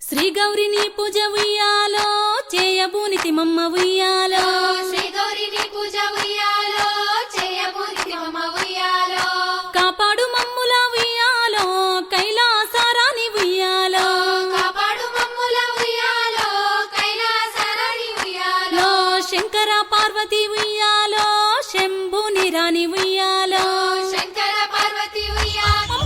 శ్రీ గౌరిని పూజ ఉయ్యాలో చేయబూనితి మమ్మ ఉయ్యాలో శ్రీ గౌరిని పూజ ఉయ్యాలో చేయబూనితి మమ్మ ఉయ్యాలో కాపాడు మమ్ముల ఉయ్యాలో కైలాసరాని ఉయ్యాలో కాపాడు మమ్ముల ఉయ్యాలో కైలాసరాని ఉయ్యాలో శంకర పార్వతి ఉయ్యాలో శంభుని రాణి ఉయ్యాలో శంకర పార్వతి ఉయ్యాలో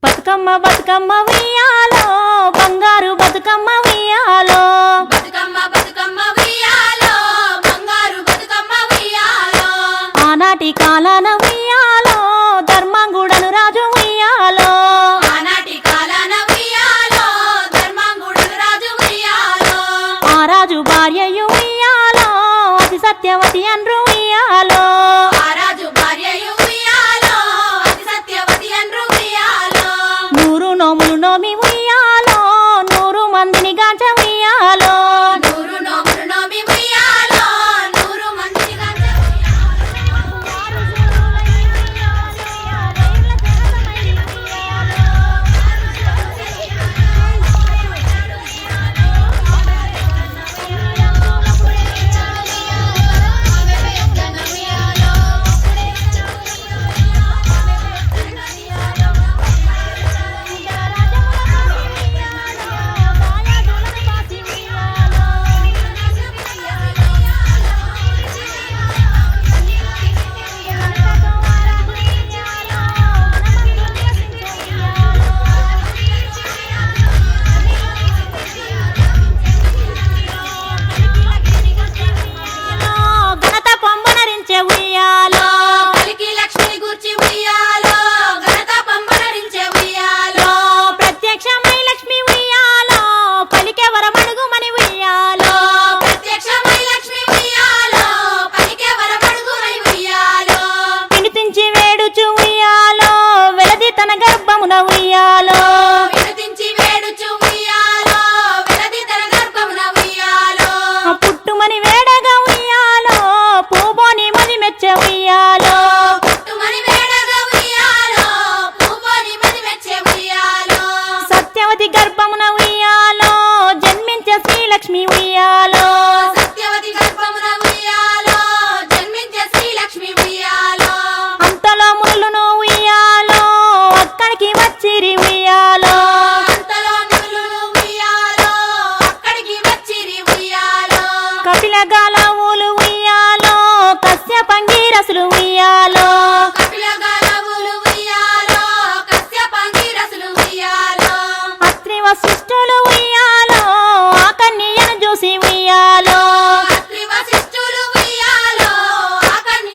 బతుకమ్మ బతుకమ్మ ఉయ్యాలో బంగారు బతుకమ్మ ఉయ్యాలో బతుకమ్మ బతుకమ్మ ఉయ్యాలో బంగారు బతుకమ్మ ఉయ్యాలో ఆనాటి కాలాన ఉయ్యాలో ధర్మంగుడను రాజు ఉయ్యాలో ఆనాటి కాలాన ఉయ్యాలో ధర్మంగుడను రాజు ఉయ్యాలో ఆ రాజు భార్యయు ఉయ్యాలో అతి సత్యవతి అండ్రు ఉయ్యాలో